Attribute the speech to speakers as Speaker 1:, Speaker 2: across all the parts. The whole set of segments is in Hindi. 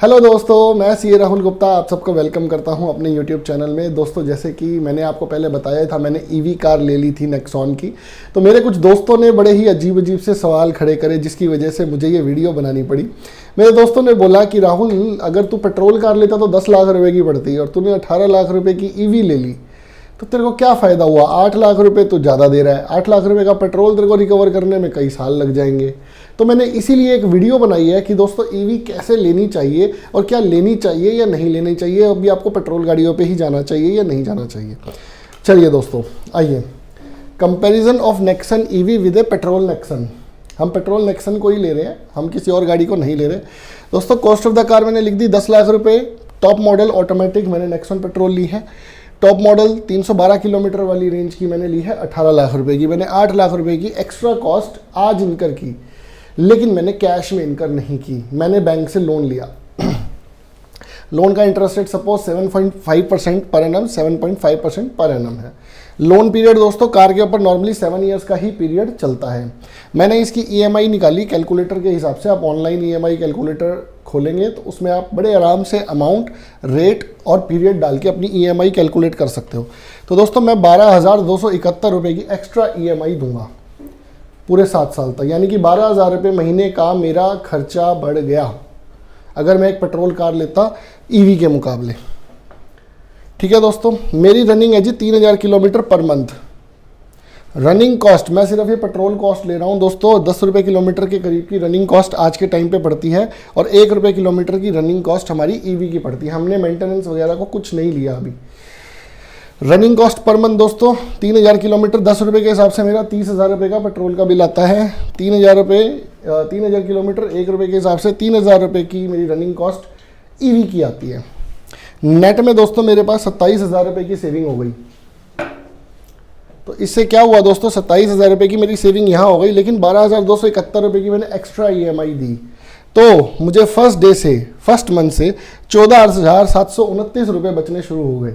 Speaker 1: हेलो दोस्तों, मैं सी राहुल गुप्ता आप सबको वेलकम करता हूं अपने यूट्यूब चैनल में। दोस्तों, जैसे कि मैंने आपको पहले बताया था, मैंने ईवी कार ले ली थी नेक्सॉन की। तो मेरे कुछ दोस्तों ने बड़े ही अजीब अजीब से सवाल खड़े करे, जिसकी वजह से मुझे ये वीडियो बनानी पड़ी। मेरे दोस्तों ने बोला कि राहुल, अगर तू पेट्रोल कार लेता तो 10 लाख रुपये की पड़ती और तूने 18 लाख रुपये की ईवी ले ली, तो तेरे को क्या फ़ायदा हुआ? 8 लाख रुपए तो ज़्यादा दे रहा है। 8 लाख रुपए का पेट्रोल तेरे को रिकवर करने में कई साल लग जाएंगे। तो मैंने इसीलिए एक वीडियो बनाई है कि दोस्तों ईवी कैसे लेनी चाहिए और क्या लेनी चाहिए या नहीं लेनी चाहिए। अभी आपको पेट्रोल गाड़ियों पे ही जाना चाहिए या नहीं जाना चाहिए। चलिए दोस्तों, आइए comparison of Nexon EV with A petrol Nexon. हम पेट्रोल नेक्सन को ही ले रहे हैं, हम किसी और गाड़ी को नहीं ले रहे। दोस्तों, कॉस्ट ऑफ द कार मैंने लिख दी 10 लाख रुपये। टॉप मॉडल ऑटोमेटिक मैंने नेक्सन पेट्रोल ली है। टॉप मॉडल 312 किलोमीटर वाली रेंज की मैंने ली है 18 लाख रुपए की। मैंने 8 लाख रुपए की एक्स्ट्रा कॉस्ट आज इनकर की, लेकिन मैंने कैश में इनकर नहीं की। मैंने बैंक से लोन लिया। लोन का interest rate suppose 7.5% per annum, 7.5% per annum है। लोन पीरियड दोस्तों कार के ऊपर नॉर्मली 7 ईयर्स का ही पीरियड चलता है। मैंने इसकी ईएमआई निकाली कैलकुलेटर के हिसाब से। आप ऑनलाइन ईएमआई कैलकुलेटर खोलेंगे तो उसमें आप बड़े आराम से अमाउंट, रेट और पीरियड डाल के अपनी ईएमआई कैलकुलेट कर सकते हो। तो दोस्तों, मैं 12,271 रुपये की एक्स्ट्रा ईएमआई दूंगा पूरे 7 साल तक। यानी कि 12,000 रुपये महीने का मेरा खर्चा बढ़ गया अगर मैं एक पेट्रोल कार लेता ईवी के मुकाबले। ठीक है दोस्तों, मेरी रनिंग है जी 3,000 kilometre per month. Running cost, मैं सिर्फ ये पेट्रोल कॉस्ट ले रहा हूँ दोस्तों, 10 रुपये किलोमीटर के करीब की रनिंग कॉस्ट आज के टाइम पे पड़ती है और 1 रुपये किलोमीटर की रनिंग कॉस्ट हमारी ईवी की पड़ती है। हमने मेंटेनेंस वगैरह को कुछ नहीं लिया अभी। रनिंग कॉस्ट पर मंथ दोस्तों 3,000 किलोमीटर, 10 रुपये के हिसाब से मेरा 30,000 रुपये का पेट्रोल का बिल आता है। 3,000 किलोमीटर 1 रुपये के हिसाब से 3,000 रुपये की मेरी रनिंग कॉस्ट ईवी की आती है। नेट में दोस्तों मेरे पास 27,000 रुपये की सेविंग हो गई। तो इससे क्या हुआ दोस्तों, 27,000 रुपये की मेरी सेविंग यहाँ हो गई, लेकिन 12,271 रुपये की मैंने एक्स्ट्रा ईएमआई दी। तो मुझे फर्स्ट मंथ से 14,729 रुपये बचने शुरू हो गए।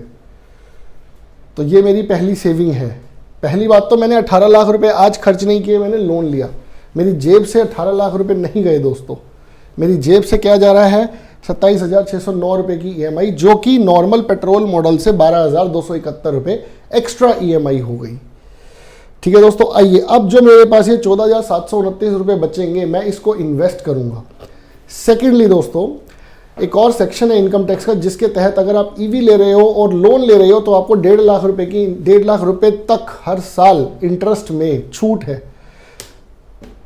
Speaker 1: तो ये मेरी पहली सेविंग है। पहली बात तो मैंने 18 लाख रुपए आज खर्च नहीं किए, मैंने लोन लिया। मेरी जेब से 18 लाख रुपए नहीं गए दोस्तों। मेरी जेब से क्या जा रहा है, 27,609 रुपये की ईएमआई, जो कि नॉर्मल पेट्रोल मॉडल से 12,271 रुपये एक्स्ट्रा ईएमआई हो गई। ठीक है दोस्तों, आइए अब जो मेरे पास ये 14,729 रुपये बचेंगे, मैं इसको इन्वेस्ट करूंगा। सेकेंडली दोस्तों, एक और सेक्शन है इनकम टैक्स का, जिसके तहत अगर आप ईवी ले रहे हो और लोन ले रहे हो तो आपको 1.5 लाख रुपए तक हर साल इंटरेस्ट में छूट है।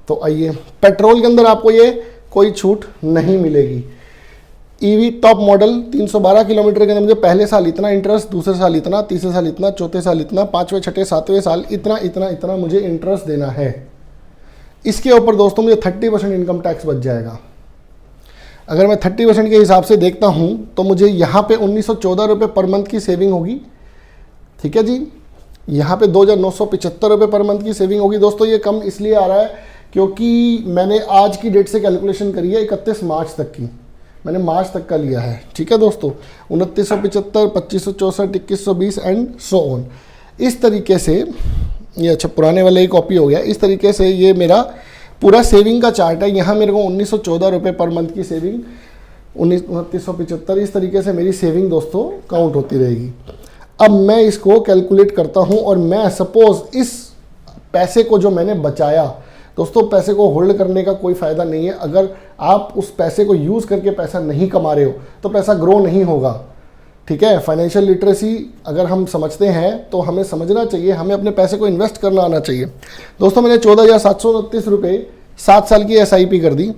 Speaker 1: तो आइए, पेट्रोल के अंदर आपको ये कोई छूट नहीं मिलेगी। ईवी टॉप मॉडल 312 किलोमीटर के अंदर मुझे पहले साल इतना इंटरेस्ट, दूसरे साल इतना, तीसरे साल इतना, चौथे साल इतना, 5वें, 6ठे, 7वें साल इतना इतना इतना मुझे इंटरेस्ट देना है। इसके ऊपर दोस्तों मुझे 30% इनकम टैक्स बच जाएगा। अगर मैं 30% के हिसाब से देखता हूं तो मुझे यहाँ पे 1,914 रुपये पर मंथ की सेविंग होगी। ठीक है जी, यहाँ पे 2,975 रुपये पर मंथ की सेविंग होगी। दोस्तों, ये कम इसलिए आ रहा है क्योंकि मैंने आज की डेट से कैलकुलेशन करी है, 31 मार्च तक की। मैंने मार्च तक का लिया है। ठीक है दोस्तों, 2,975, 2,564, 2,120 एंड सो ऑन। इस तरीके से ये, अच्छा पुराने वाले ही कॉपी हो गया। इस तरीके से ये मेरा पूरा सेविंग का चार्ट है। यहाँ मेरे को 1,914 रुपये पर मंथ की सेविंग, 2,975, इस तरीके से मेरी सेविंग दोस्तों काउंट होती रहेगी। अब मैं इसको कैलकुलेट करता हूँ और मैं सपोज इस पैसे को जो मैंने बचाया, दोस्तों पैसे को होल्ड करने का कोई फ़ायदा नहीं है। अगर आप उस पैसे को यूज़ करके पैसा नहीं कमा रहे हो तो पैसा ग्रो नहीं होगा। ठीक है, फाइनेंशियल लिटरेसी अगर हम समझते हैं तो हमें समझना चाहिए, हमें अपने पैसे को इन्वेस्ट करना आना चाहिए। दोस्तों, मैंने 14,729 रुपये 7 साल की SIP कर दी।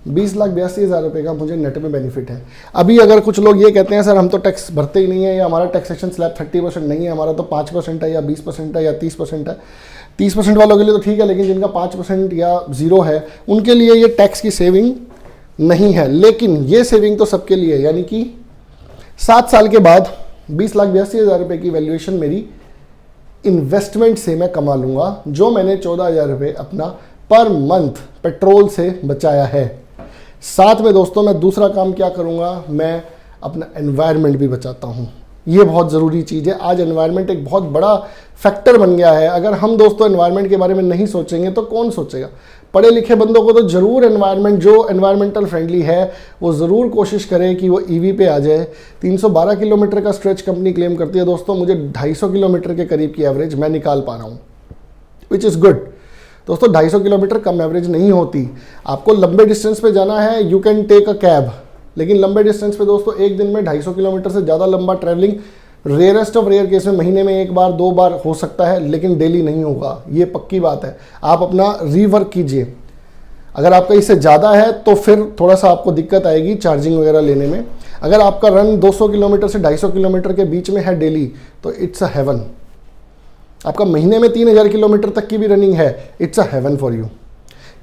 Speaker 1: 20,82,000 रुपये का मुझे नेट में बेनिफिट है। अभी अगर कुछ लोग ये कहते हैं सर हम तो टैक्स भरते ही नहीं है, या हमारा टैक्सेशन स्लैब 30% नहीं है, हमारा तो 5% है या 20% है या 30% है। 30% वालों के लिए तो ठीक है, लेकिन जिनका 5% या 0 है उनके लिए ये टैक्स की सेविंग नहीं है। लेकिन ये सेविंग तो सबके लिए है, यानी कि 7 साल के बाद 20,82,000 रुपये की वैल्यूएशन मेरी इन्वेस्टमेंट से मैं कमा लूँगा, जो मैंने 14,000 रुपये अपना पर मंथ पेट्रोल से बचाया है। साथ में दोस्तों मैं दूसरा काम क्या करूँगा, मैं अपना एनवायरनमेंट भी बचाता हूँ। ये बहुत ज़रूरी चीज़ है। आज एनवायरनमेंट एक बहुत बड़ा फैक्टर बन गया है। अगर हम दोस्तों एनवायरनमेंट के बारे में नहीं सोचेंगे तो कौन सोचेगा। पढ़े लिखे बंदों को तो ज़रूर एनवायरनमेंट जो एनवायरमेंटल फ्रेंडली है वो ज़रूर कोशिश करें कि वो ईवी पे आ जाए। 312 किलोमीटर का स्ट्रेच कंपनी क्लेम करती है दोस्तों, मुझे 250 किलोमीटर के करीब की एवरेज मैं निकाल पा रहा हूँ, विच इज़ गुड। दोस्तों 250 किलोमीटर कम एवरेज नहीं होती। आपको लंबे डिस्टेंस पे जाना है, you can take a cab, लेकिन लंबे डिस्टेंस पे दोस्तों एक दिन में 250 किलोमीटर से ज़्यादा लंबा travelling rarest of rare case में महीने में एक बार दो बार हो सकता है, लेकिन डेली नहीं होगा, ये पक्की बात है। आप अपना रीवर्क कीजिए। अगर आपका इससे ज़्यादा है तो फिर थोड़ा सा आपको दिक्कत आएगी चार्जिंग वगैरह लेने में। अगर आपका रन 200 किलोमीटर से 250 किलोमीटर के बीच में है डेली, तो इट्स अ हेवन। आपका महीने में 3000 किलोमीटर तक की भी रनिंग है, it's a heaven for you.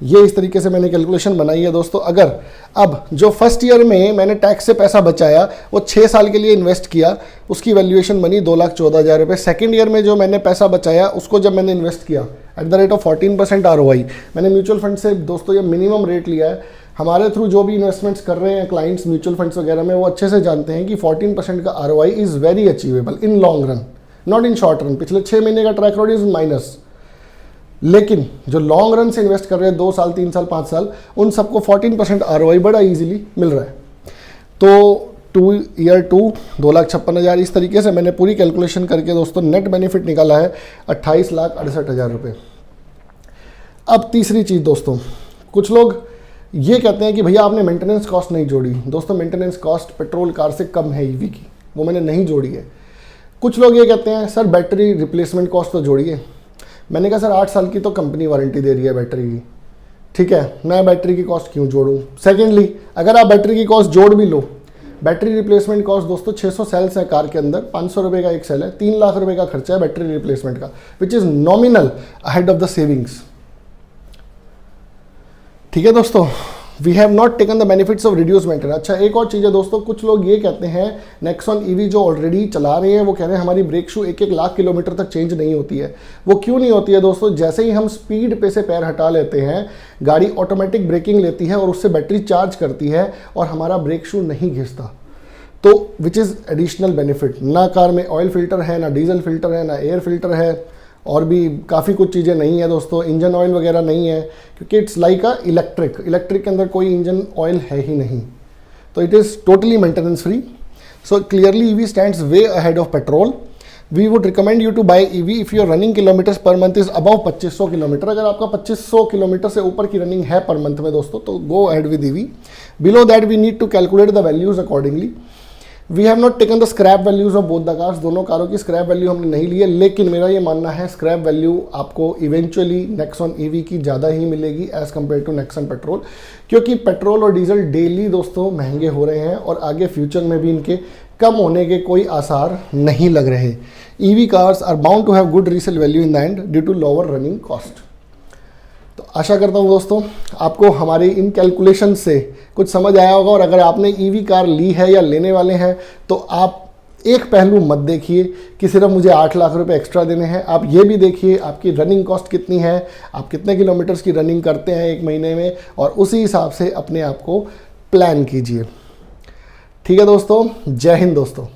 Speaker 1: ये इस तरीके से मैंने कैलकुलेशन बनाई है दोस्तों। अगर अब जो फर्स्ट ईयर में मैंने टैक्स से पैसा बचाया वो 6 साल के लिए इन्वेस्ट किया, उसकी वैल्यूएशन बनी 2,14,000 रुपये। सेकेंड ईयर में जो मैंने पैसा बचाया उसको जब मैंने इन्वेस्ट किया at the rate of 14% ROI, मैंने म्यूचुअल फंड से दोस्तों ये मिनिमम रेट लिया है। हमारे थ्रू जो भी इन्वेस्टमेंट्स कर रहे हैं क्लाइंट्स म्यूचुअल फंड्स वगैरह में, वो अच्छे से जानते हैं कि 14% का ROI is very achievable in long run, not in short run. पिछले 6 महीने का ट्रैक रिकॉर्ड इज माइनस, लेकिन जो लॉन्ग रन से इन्वेस्ट कर रहे हैं 2 साल 3 साल 5 साल, उन सबको 14% ROI बड़ा इजीली मिल रहा है। तो ईयर 2 2,56,000, इस तरीके से मैंने पूरी कैलकुलेशन करके दोस्तों नेट बेनिफिट निकाला है 28,68,000 रुपये। अब तीसरी चीज़ दोस्तों, कुछ लोग ये कहते हैं कि भैया आपने मेंटेनेंस कॉस्ट नहीं जोड़ी। दोस्तों मेंटेनेंस कॉस्ट पेट्रोल कार से कम है ईवी की, वो मैंने नहीं जोड़ी है। कुछ लोग ये कहते हैं सर बैटरी रिप्लेसमेंट कॉस्ट तो जोड़िए। मैंने कहा सर 8 साल की तो कंपनी वारंटी दे रही है बैटरी की, ठीक है, मैं बैटरी की कॉस्ट क्यों जोड़ूं। सेकेंडली, अगर आप बैटरी की कॉस्ट जोड़ भी लो, बैटरी रिप्लेसमेंट कॉस्ट दोस्तों 600 सेल्स है कार के अंदर, 500 रुपये का एक सेल है, 3 लाख रुपए का खर्चा है बैटरी रिप्लेसमेंट का, which is nominal ahead of the savings. ठीक है दोस्तों, we have not taken the benefits of reduce maintenance. अच्छा एक और चीज़ है दोस्तों, कुछ लोग ये कहते हैं नेक्सॉन ईवी जो ऑलरेडी चला रहे हैं वो कह रहे हैं हमारी ब्रेक शू 1-1 लाख किलोमीटर तक चेंज नहीं होती है। वो क्यों नहीं होती है दोस्तों? जैसे ही हम स्पीड पे से पैर हटा लेते हैं, गाड़ी ऑटोमेटिक ब्रेकिंग लेती है और उससे बैटरी चार्ज करती है और हमारा ब्रेक शू नहीं घिसता, तो विच इज़ एडिशनल बेनिफिट। ना कार में ऑयल फिल्टर है, ना डीजल फिल्टर है, ना एयर फिल्टर है, और भी काफ़ी कुछ चीज़ें नहीं है दोस्तों, इंजन ऑयल वगैरह नहीं है, क्योंकि इट्स लाइक अ इलेक्ट्रिक के अंदर कोई इंजन ऑयल है ही नहीं, तो it is totally maintenance free. So clearly EV stands way ahead of petrol. We would recommend you to buy EV if your running kilometres per month is above 2500 kilometre. अगर आपका 2500 किलोमीटर से ऊपर की रनिंग है पर मंथ में दोस्तों, तो go ahead with EV. Below that we need to calculate the values accordingly. We have not taken the scrap values of both the cars. दोनों कारों की स्क्रैप वैल्यू हमने नहीं ली है, लेकिन मेरा ये मानना है स्क्रैप वैल्यू आपको इवेंचुअली नेक्सॉन ईवी की ज़्यादा ही मिलेगी as compare to Nexon petrol, क्योंकि पेट्रोल और डीजल डेली दोस्तों महंगे हो रहे हैं और आगे फ्यूचर में भी इनके कम होने के कोई आसार नहीं लग रहे। EV cars are bound to have good resale value in the end due to lower running cost. तो आशा करता हूँ दोस्तों आपको हमारी इन कैलकुलेशन से कुछ समझ आया होगा, और अगर आपने ईवी कार ली है या लेने वाले हैं तो आप एक पहलू मत देखिए कि सिर्फ मुझे 8 लाख रुपए एक्स्ट्रा देने हैं। आप ये भी देखिए आपकी रनिंग कॉस्ट कितनी है, आप कितने किलोमीटर्स की रनिंग करते हैं एक महीने में, और उसी हिसाब से अपने आप को प्लान कीजिए। ठीक है दोस्तों, जय हिंद दोस्तों।